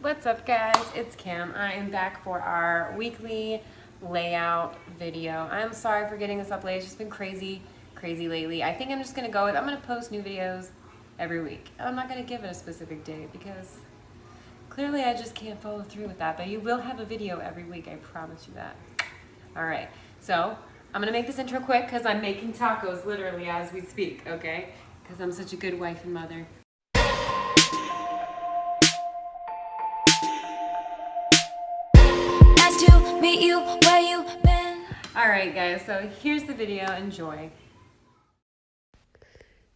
What's up, guys? It's Kim. I am back for our weekly layout video. I'm sorry for getting this up late. It's just been crazy lately. I think I'm just gonna go with, I'm gonna post new videos every week. I'm not gonna give it a specific date because clearly I just can't follow through with that, but you will have a video every week, I promise you that. All right, so I'm gonna make this intro quick because I'm making tacos literally as we speak, okay? Because I'm such a good wife and mother. Meet you where you been. All right, guys, so here's the video. Enjoy.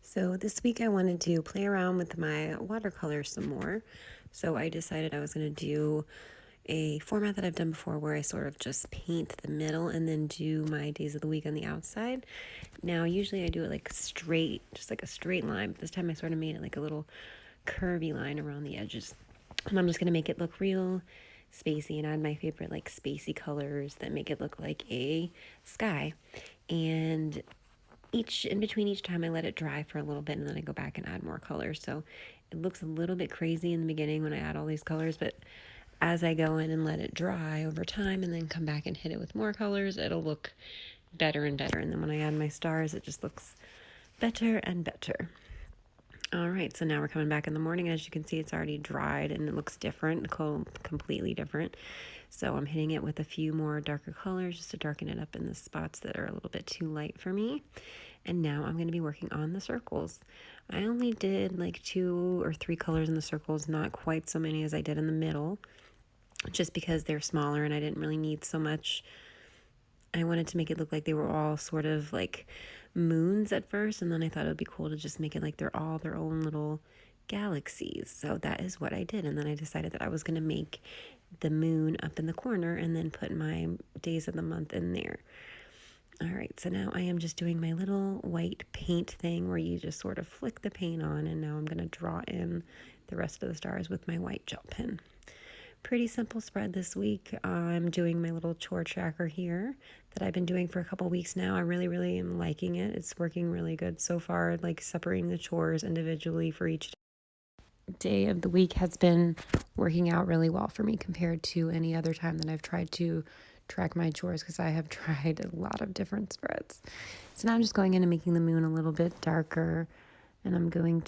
So this week I wanted to play around with my watercolors some more. So I decided I was going to do a format that I've done before where I sort of just paint the middle and then do my days of the week on the outside. Now, usually I do it like straight, just like a straight line. But this time I sort of made it like a little curvy line around the edges. And I'm just going to make it look real spacey and add my favorite like spacey colors that make it look like a sky. And in between each time I let it dry for a little bit and then I go back and add more colors. So it looks a little bit crazy in the beginning when I add all these colors, but as I go in and let it dry over time and then come back and hit it with more colors, it'll look better and better. And then when I add my stars, it just looks better and better. All right, so now we're coming back in the morning. As you can see, it's already dried and it looks different, completely different. So I'm hitting it with a few more darker colors just to darken it up in the spots that are a little bit too light for me. And now I'm going to be working on the circles. I only did like 2 or 3 colors in the circles, not quite so many as I did in the middle, just because they're smaller and I didn't really need so much. I wanted to make it look like they were all sort of like moons at first, and then I thought it would be cool to just make it like they're all their own little galaxies. So that is what I did, and then I decided that I was going to make the moon up in the corner and then put my days of the month in there. All right, so now I am just doing my little white paint thing where you just sort of flick the paint on, and now I'm going to draw in the rest of the stars with my white gel pen. Pretty simple spread this week. I'm doing my little chore tracker here that I've been doing for a couple weeks now. I really am liking it. It's working really good so far, like separating the chores individually for each day of the week has been working out really well for me compared to any other time that I've tried to track my chores, because I have tried a lot of different spreads. So now I'm just going in and making the moon a little bit darker. And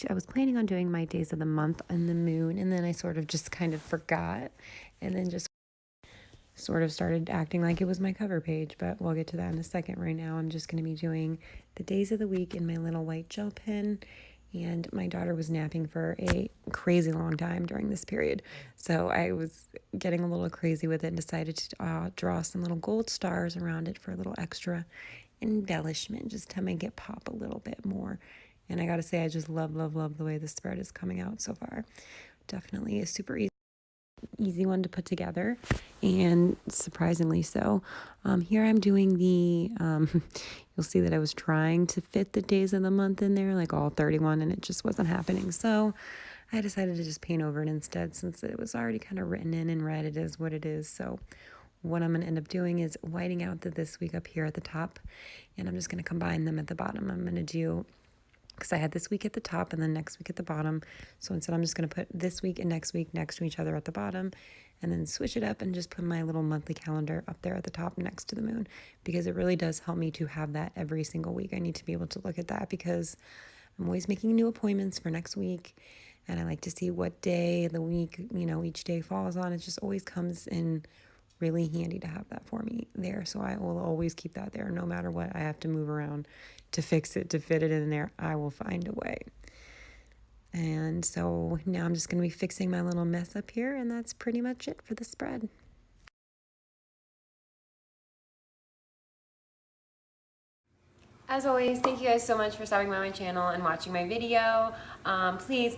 I was planning on doing my days of the month and the moon, and then I sort of just kind of forgot, and then just sort of started acting like it was my cover page, but we'll get to that in a second. Right now, I'm just going to be doing the days of the week in my little white gel pen, and my daughter was napping for a crazy long time during this period, so I was getting a little crazy with it and decided to draw some little gold stars around it for a little extra embellishment, just to make it pop a little bit more. And I gotta say, I just love the way this spread is coming out so far. Definitely a super easy one to put together, and surprisingly so. Here I'm doing the, you'll see that I was trying to fit the days of the month in there, like all 31, and it just wasn't happening. So I decided to just paint over it instead, since it was already kind of written in red. It is what it is. So what I'm going to end up doing is whiting out this week up here at the top, and I'm just going to combine them at the bottom. I'm going to do, because I had this week at the top and then next week at the bottom. So instead I'm just going to put this week and next week next to each other at the bottom, and then switch it up and just put my little monthly calendar up there at the top next to the moon, because it really does help me to have that every single week. I need to be able to look at that because I'm always making new appointments for next week, and I like to see what day of the week, each day falls on. It just always comes in really handy to have that for me there. So I will always keep that there no matter what I have to move around to fix it, to fit it in there. I will find a way. And so now I'm just going to be fixing my little mess up here, and that's pretty much it for the spread. As always, thank you guys so much for stopping by my channel and watching my video. Please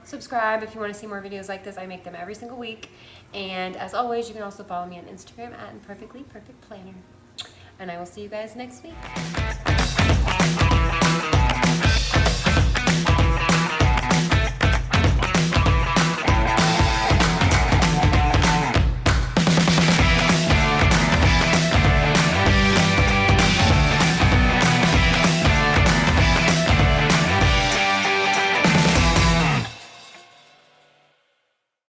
subscribe if you want to see more videos like this. I make them every single week. And as always, you can also follow me on Instagram at Imperfectly Perfect Planner. And I will see you guys next week.